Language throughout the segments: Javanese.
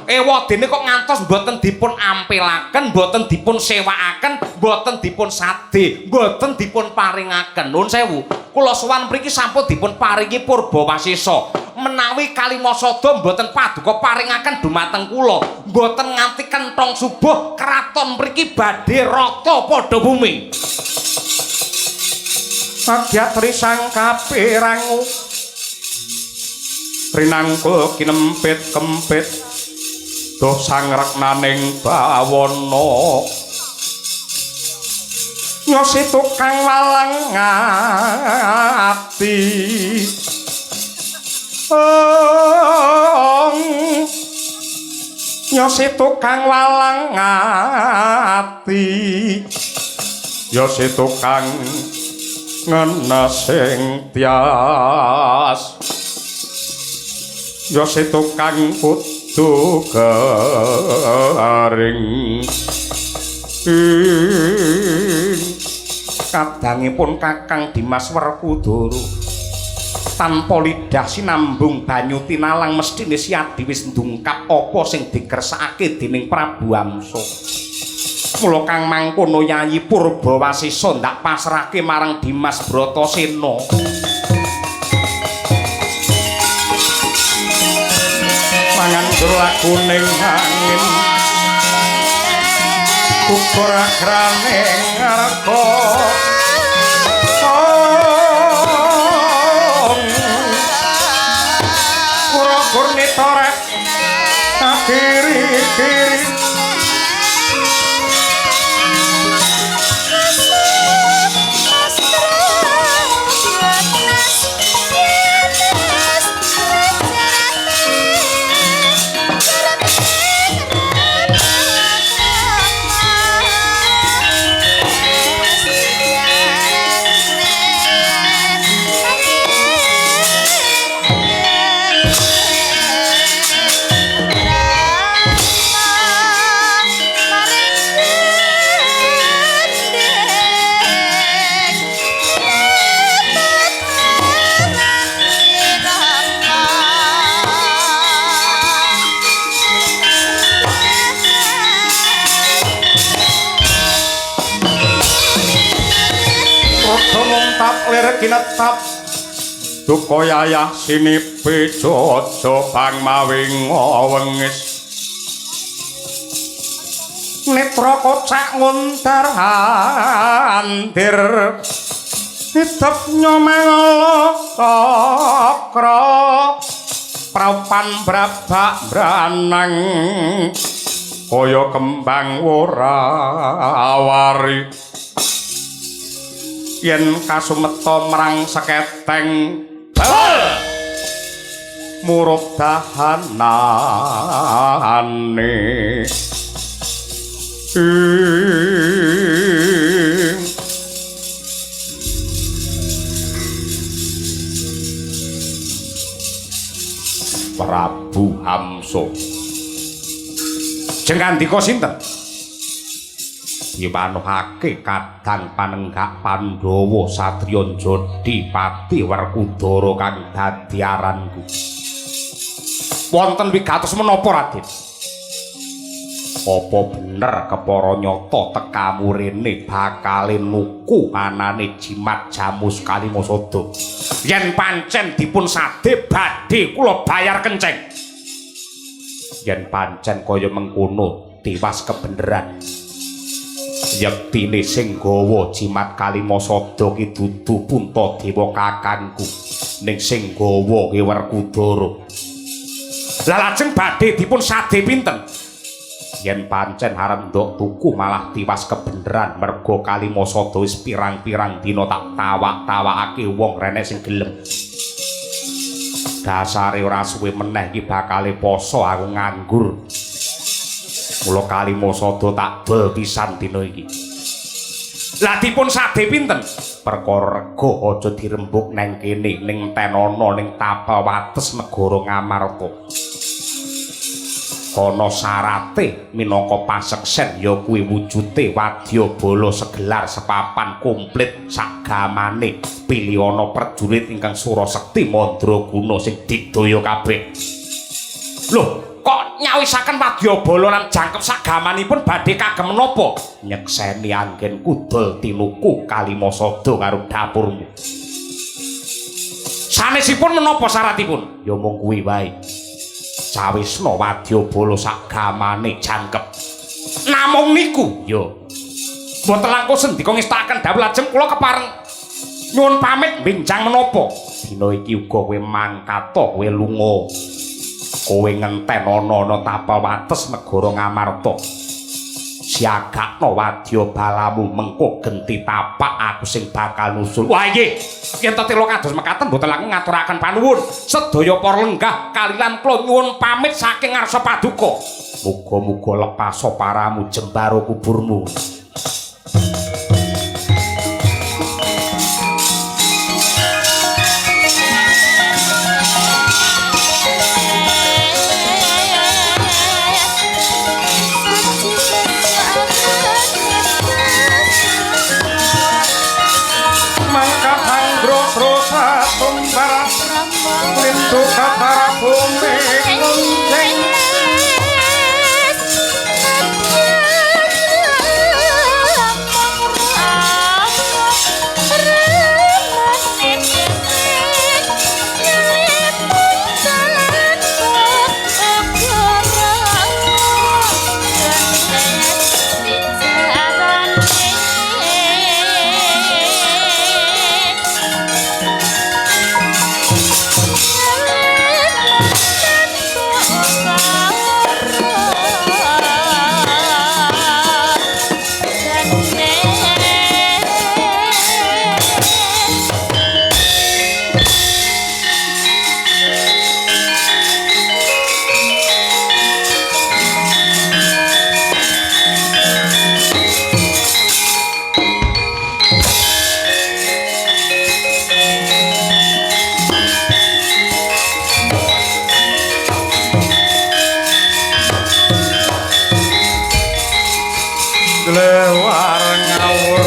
ewadene kok ngantos mboten dipun ampilaken, mboten dipun sewakaken, mboten dipun sade, mboten dipun paringaken. Nuwun sewu. Kula sowan mriki sampun dipun paringi purba wasesa. Menawi Kalimasada mboten paduka paringaken dumateng kula, mboten nganti kenthong subuh kraton mriki badhe rata padha bumi. Agyatri sang kapirangu rinangkul kinempit-kempit doh sang reknaning bawana nyosi tukang walang ati nyosi tukang walang ati nyosi tukang ngenesing tias nyosi tukang kudu garing kadangipun Kakang Dimas Werkudara tanpa lidah sinambung banyu tinalang mestine siadi wis ndungkap apa sing dikersakake dening Prabu Amsa. Mula kang mangkono Yayi Purbawasesa ndak pasrahke marang Dimas Bratasena. Mangandur laguning angin ukur agraning arga kura-kur nitorek kiri-kiri kinetap duka yayah sinipe jojo bang mawing wengis netra kocak nguntar handir hitep nyomelo cakra prapan brabak branang kaya kembang worawari yen kasumeta marang seketeng bal murup dahanane Prabu Amsa jeng kandika sinten dipanuhake kadang panenggak Pandhawa satriya Jodipati Werkudara kang dadi aranku. Wonten wigatos menapa Raden? Apa bener kepara nyata tekamu rene bakale nuku anane jimat Jamus Kalimasada? Yen pancen dipun sade badhe kula bayar kenceng. Yen pancen kaya mengkono tiwas kebeneran. Yektine sing gawa jimat Kalimasada ki dudu Puntadewa kakangku ning sing gawa ki Werkudara. Lah lajeng badhe dipun sade pinten? Yen pancen arep ndok tuku malah tiwas kebeneran merga Kalimasada wis pirang-pirang dina tak tawak-tawakake wong renek sing gelem. Dasare ora suwe meneh iki bakale poso aku nganggur. Mula Kalimasada tak dol pisan dina iki. Lah dipun sade pinten? Perkara rega aja dirembuk nang kene ning tenana ning Tapawates negara Ngamarta. Ana sarate minangka paseksen ya kuwi wujude wadyabala segelar sepapan komplit sagamane pilihana prajurit ingkang Surasekti Mandraguna sing digdaya kabeh. Loh, kok nyawisaken wadyabala lan jangkep sagamanipun badhe kagem menapa nyekseni anggen kudul tinuku Kalimasada karo dapurmu. Sanesipun menapa syaratipun? Ya mung kuwi wae. Cawisna wadyabala sagamane jangkep. Namung niku ya. Mboten langkung sendika ngestakaken dawuh lajeng kula kepareng nyuwun pamit benjang menapa. Dina iki uga kowe mangkat kowe lunga. Kowe ngenten ana tapel wates negara Ngamarta. Siagakna wadya balamu mengko genti tapak aku sing bakal nusul. Wah nggih, yen to tela kados mekaten mboten langkung ngaturaken panuwun. Sedaya para lenggah kalilan kula nyuwun pamit saking ngarsa paduka. Muga-muga lepas paramu jembaro kuburmu. Lindu kapara bumi kunjeng lewar ngawur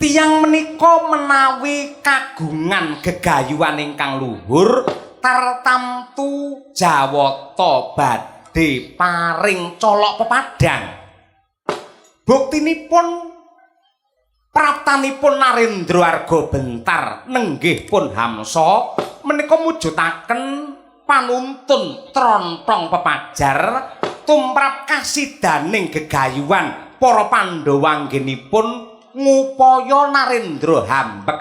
tiyang menika menawi kagungan gegayuhan ingkang luhur tartamtu jawata badhe paring colok pepadang. Buktinipun praptanipun Narendra Arga Bentar nenggih pun Hamsa menika mujudaken panuntun trontong pepajar tumrap kasidaning gegayuhan para Pandhawa anggenipun ngupaya Narendra hambek